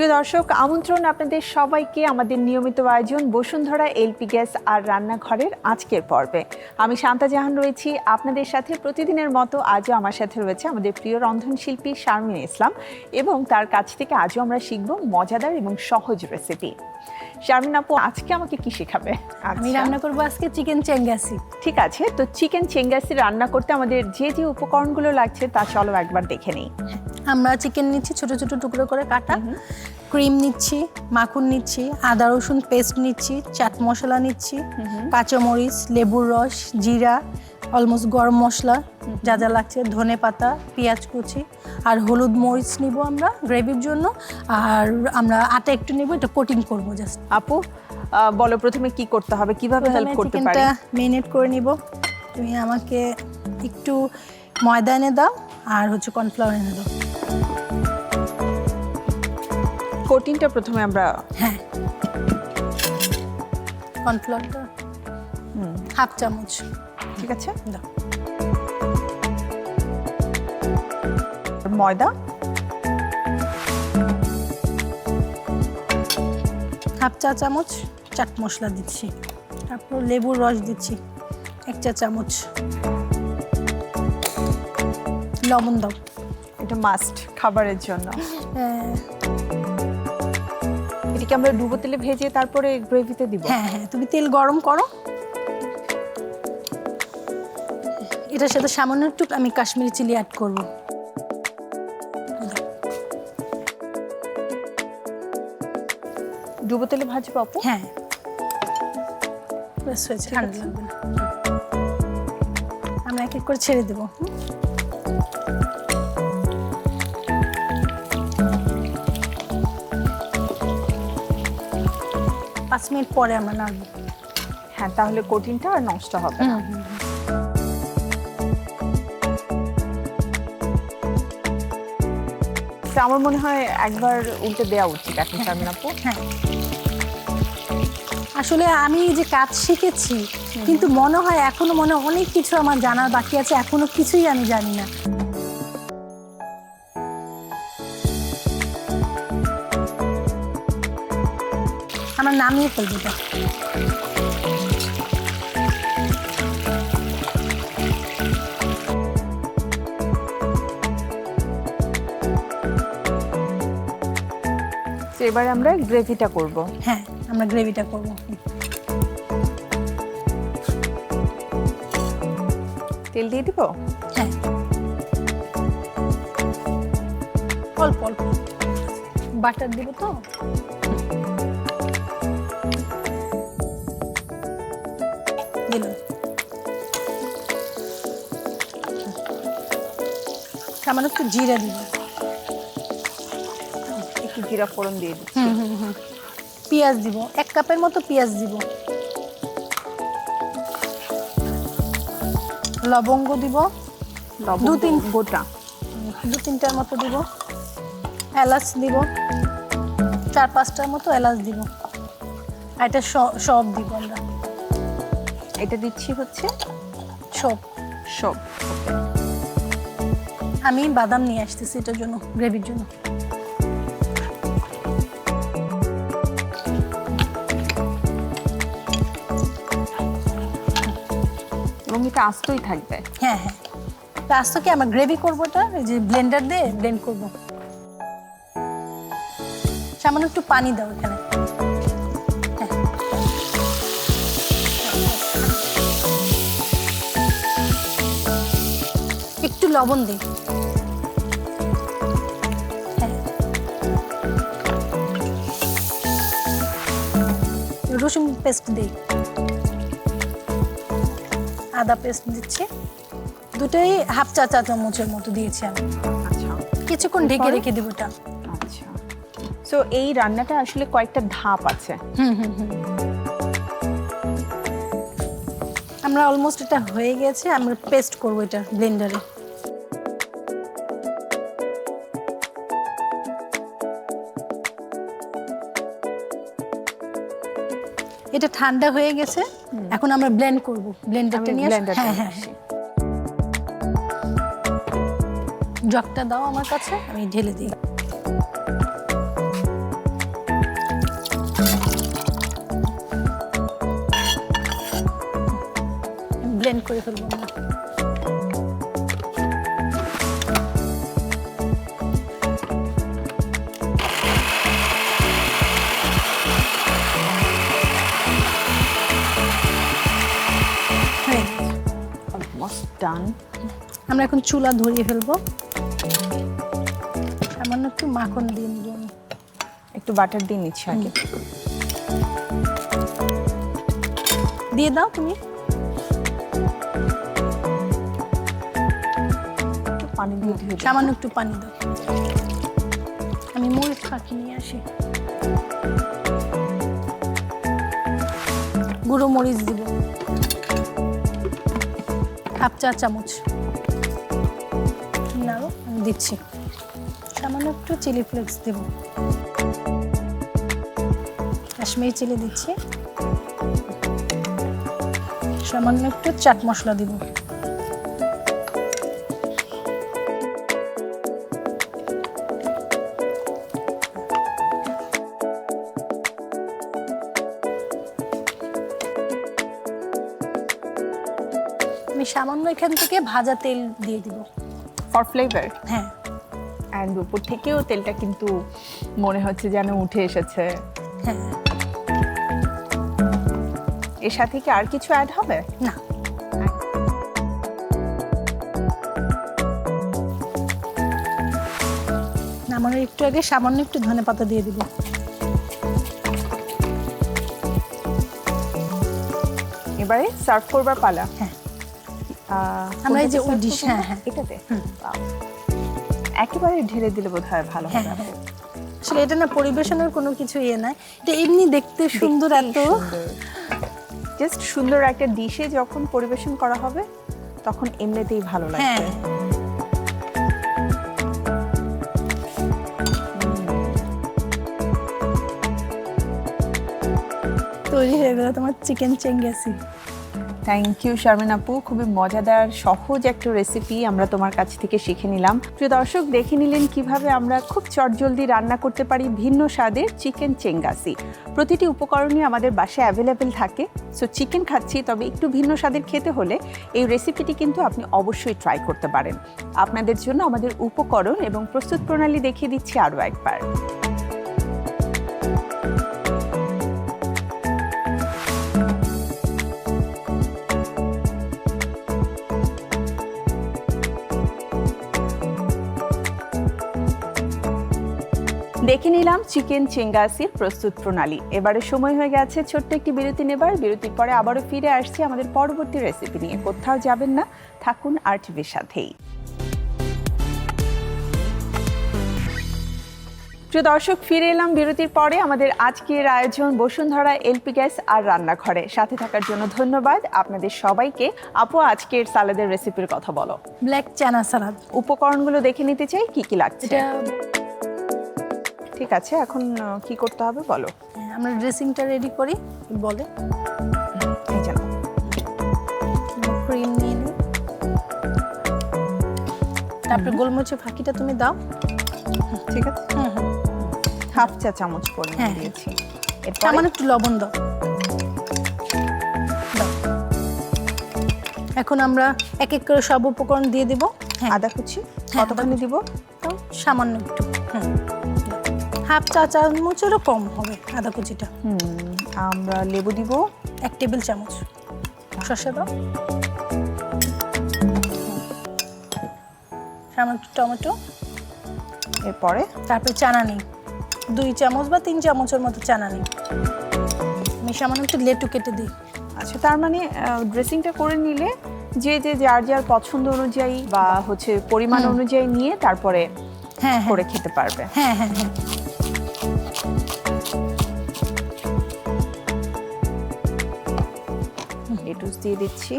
প্রিয় দর্শক, আমন্ত্রণ আপনাদের সবাইকে আমাদের নিয়মিত আয়োজন বসুন্ধরা এলপি গ্যাস আর রান্নাঘরের আজকের পর্বে। আমি শান্তা জাহান রয়েছি আপনাদের সাথে প্রতিদিনের মতো। আজও আমার সাথে রয়েছে আমাদের প্রিয় রন্ধনশিল্পী শারমিন ইসলাম, এবং তার কাছ থেকে আজও আমরা শিখব মজাদার এবং সহজ রেসিপি। শারমিন আপু, আজকে আমাকে কি শেখাবে? আমি রান্না করব আজকে চিকেন চেঙ্গাসি। ঠিক আছে, তো চিকেন চেঙ্গাসি রান্না করতে আমাদের যে যে উপকরণগুলো লাগছে তা চলো একবার দেখে নিই। আমরা চিকেন নিচ্ছি ছোট ছোট টুকরো করে কাটা, ক্রিম নিচ্ছি, মাখন নিচ্ছি, আদা রসুন পেস্ট নিচ্ছি, চাট মশলা নিচ্ছি, কাঁচামরিচ, লেবুর রস, জিরা, অলমোস্ট গরম মশলা যা যা লাগছে, ধনে পাতা, পেঁয়াজ কুচি আর হলুদ মরিচ নিব আমরা গ্রেভির জন্য। আর আমরা আটা একটু নিব, এটা কোটিং করব জাস্ট। আপু বলো প্রথমে কি করতে হবে, কিভাবে হেল্প করতে পারি? চিকেনটা মেরিনেট করে নিব। তুমি আমাকে একটু ময়দা এনে দাও আর কর্নফ্লাওয়ার এনে দাও। কোটিংটা প্রথমে আমরা কর্নফ্লাওয়ারটা হাফ চামচ। ঠিক আছে, দাও। ময়দা হাফ চা চামচ, চাট মশলা দিচ্ছি, তারপর লেবুর রস দিচ্ছি 1 চা চামচ, লবণ দাও, এটা মাস্ট খাবারের জন্য। এটাকে আমরা ডুবো তেলে ভেজে তারপরে গ্রেভিতে দিব? হ্যাঁ হ্যাঁ, তুমি তেল গরম করো। এটার সাথে সামান্য একটু আমি কাশ্মীরি চিলি অ্যাড করব। ডুবো তেলে ভাজবো আপু? হ্যাঁ, বেশ হয়েছে, ঠান্ডা লাগবে না। আমরা এক এক করে ছেড়ে দেবো। 5 মিনিট পরে আমরা নাড়বো। হ্যাঁ, তাহলে কোটিংটা আর নষ্ট হবে না। আমার মনে হয় একবার উল্টে দেওয়া উচিত এখন, শারমিন আপু। হ্যাঁ, আসলে আমি যে কাজ শিখেছি, কিন্তু মনে হয় এখনো অনেক কিছু আমার জানার বাকি আছে, এখনো কিছুই আমি জানি না। আমরা নামিয়ে ফেলবো এটা। এবার আমরা গ্রেভিটা করব। হ্যাঁ, আমরা গ্রেভিটা করব। তেল দিয়ে দিব? হ্যাঁ, অল্প অল্প বাটার দিব তো। দিলাম সামান্য একটু জিরা দিব, একটু জিরা ফোড়ন দিয়ে দিচ্ছি। পেঁয়াজ দিব, 1 কাপের মতো পেঁয়াজ দিব, লবঙ্গ দিব 2-3 গোটা, 2-3টার মতো দিব, এলাচ দিব 4-5টার মতো এলাচ দিব, আর এটা সব দিব আমরা। এটা দিচ্ছি হচ্ছে সব। আমি বাদাম নিয়ে আসতেছি এটার জন্য, গ্রেভির জন্য। এবং এটা আস্তই থাকবে? হ্যাঁ হ্যাঁ, আস্ত কি আমরা গ্রেভি করবো, এটা এই যে ব্লেন্ডার দিয়ে ব্লেন্ড করবো। সামান্য একটু পানি দাও এখানে। একটু লবণ দিই। রসুন পেস্ট দিই, আদা পেস্ট দিচ্ছি, দুটোই হাফ চা চামচের মতো দিয়েছি আমি। আচ্ছা, কিছুক্ষণ ঢেকে রেখে দেবো এটা। আচ্ছা, সো এই রান্নাটা আসলে কয়েকটা ধাপ আছে। আমরা অলমোস্ট এটা হয়ে গেছে, আমরা পেস্ট করবো এটা ব্লেন্ডারে। এটা ঠান্ডা হয়ে গেছে, এখন আমরা ব্লেন্ড করব। ব্লেন্ডারটা নিয়ে হ্যাঁ হ্যাঁ, জগটা দাও আমার কাছে, আমি ঢেলে দিই। করে ফেলবো আমরা। Almost done. আমরা এখন চুলা ধরিয়ে ফেলবো। সামান্য একটু মাখন দিয়ে নিব আমি। একটু বাটার দিয়ে নিচ্ছি আগে। দিয়ে দাও তুমি। পানি দিয়ে ধুয়ে দাও। সামান্য একটু পানি দাও। আমি মরিচ ফাঁকি নিয়ে আসি। গুঁড়ো মরিচ দিব 1/2 চা চামচ। নাও আমি দিচ্ছি। সামান্য একটু চিলি ফ্লেক্স দেব। কাশ্মীরি চিলি দিচ্ছি। সামান্য একটু চাট মশলা দিব। আমি সামান্য এখান থেকে ভাজা তেল দিয়ে দিব ফর ফ্লেভার। হ্যাঁ, অ্যান্ড উপর থেকেও তেলটা কিন্তু মনে হচ্ছে যেন উঠে এসেছে। হ্যাঁ। এর সাথে কি আর কিছু অ্যাড হবে? না, নামানোর একটু আগে সামান্য একটু ধনেপাতা দিয়ে দিব। এবারে সার্ভ করবার পালা। হ্যাঁ, আমরা এই যে ওই ডিশ। হ্যাঁ, হ্যাঁ, এটাতে একেবারে ঢেলে দিলে বোধহয় ভালো হবে। হ্যাঁ। আসলে এটা না পরিবেশনের কোনো কিছু ইয়ে নাই, এটা এমনি দেখতে সুন্দর। এত জাস্ট সুন্দর একটা ডিশে যখন পরিবেশন করা হবে তখন এমনিতেই ভালো লাগবে। হ্যাঁ, তৈরি হয়ে গেল তোমার চিকেন চেঙ্গাসি। থ্যাংক ইউ শারমিন আপু, খুবই মজাদার সহজ একটা রেসিপি আমরা তোমার কাছ থেকে শিখে নিলাম। প্রিয় দর্শক, দেখে নিলেন কিভাবে আমরা খুব চটজলদি রান্না করতে পারি ভিন্ন স্বাদের চিকেন চেঙ্গাসি। প্রতিটি উপকরণই আমাদের বাসায় অ্যাভেলেবেল থাকে। সো চিকেন খাচ্ছি, তবে একটু ভিন্ন স্বাদের খেতে হলে এই রেসিপিটি কিন্তু আপনি অবশ্যই ট্রাই করতে পারেন। আপনাদের জন্য আমাদের উপকরণ এবং প্রস্তুত প্রণালী দেখিয়ে দিচ্ছি আরও একবার। দেখে নিলাম চিকেন চেঙ্গাসির প্রস্তুত প্রণালী। এবারে সময় হয়ে গেছে ছোট্ট একটি বিরতি নেবার। বিরতির পরে আবারও ফিরে আসছি আমাদের পরবর্তী রেসিপি নিয়ে। কোথাও যাবেন না, থাকুন RTVর সাথেই। প্রিয় দর্শক, ফিরে এলাম বিরতির পরে। আমাদের আজকের আয়োজন বসুন্ধরা এলপি গ্যাস আর রান্নাঘরে। সাথে থাকার জন্য ধন্যবাদ আপনাদের সবাইকে। আপু, আজকের সালাদের রেসিপির কথা বলো। ব্ল্যাক চানা সালাদ। উপকরণগুলো দেখে নিতে চাই, কি কি লাগছে। এটা ঠিক আছে, এখন কি করতে হবে বলো। আমরা ড্রেসিংটা রেডি করি। বলে এই জানো, ক্রিম নিয়ে নিই। তারপরে গোলমরিচের ফাঁকিটা তুমি দাও। ঠিক আছে। 1/2 চা চামচ করে দিয়েছি। সামান্য একটু লবণ দাও। এখন আমরা এক এক করে সব উপকরণ দিয়ে দেব। আদা কুচি কতখানি দিব? সামান্য একটু। 1/2 চা চামচেরও কম হবে আদা কুচিটা। আমরা লেবু দিব 1 টেবিল চামচ। শসা দাও। সামান্য টমেটো। এরপরে তারপরে চানা নিই 2 চামচ বা 3 চামচের মতো চানা নিই। আমি সামান্য একটু লেটু কেটে দিই। আচ্ছা, তার মানে ড্রেসিংটা করে নিলে যে যে যার যার পছন্দ অনুযায়ী বা হচ্ছে পরিমাণ অনুযায়ী নিয়ে তারপরে করে খেতে পারবে। হ্যাঁ, হ্যাঁ, হ্যাঁ। লেটুস দিয়ে দিচ্ছি।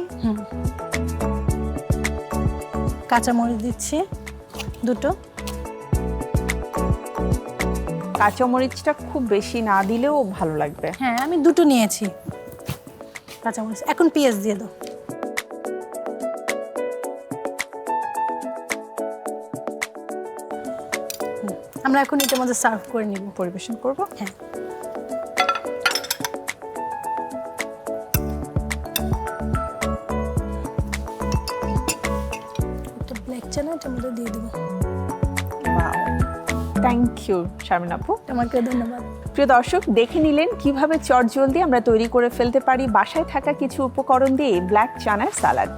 কাঁচামরিচ দিচ্ছি 2টো। কাঁচামরিচটা খুব বেশি না দিলেও ভালো লাগবে। হ্যাঁ, আমি 2টো নিয়েছি কাঁচামরিচ। এখন পেঁয়াজ দিয়ে দাও। আমরা এখন এটার মধ্যে সার্ভ করে নিব, পরিবেশন করব। হ্যাঁ, হচ্ছে না, এটার মধ্যে দিয়ে দিব। থ্যাংক ইউ শারমিন আপু। তোমাকে ধন্যবাদ। প্রিয় দর্শক, দেখে নিলেন কিভাবে চটজলদি আমরা তৈরি করে ফেলতে পারি বাসায় থাকা কিছু উপকরণ দিয়ে ব্ল্যাক চানার সালাদ।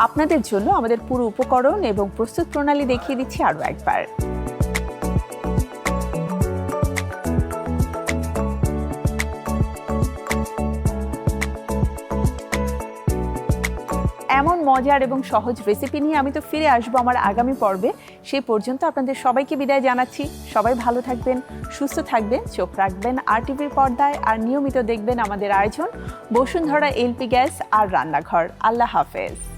আপনাদের জন্য আমাদের পুরো উপকরণ এবং প্রস্তুত প্রণালী দেখিয়ে দিচ্ছি আরও একবার। এমন মজার এবং সহজ রেসিপি নিয়ে আমি তো ফিরে আসবো আমার আগামী পর্বে। সেই পর্যন্ত আপনাদের সবাইকে বিদায় জানাচ্ছি। সবাই ভালো থাকবেন, সুস্থ থাকবেন, চোখ রাখবেন RTVর পর্দায়, আর নিয়মিত দেখবেন আমাদের আয়োজন বসুন্ধরা LP গ্যাস আর রান্নাঘর। আল্লাহ হাফেজ।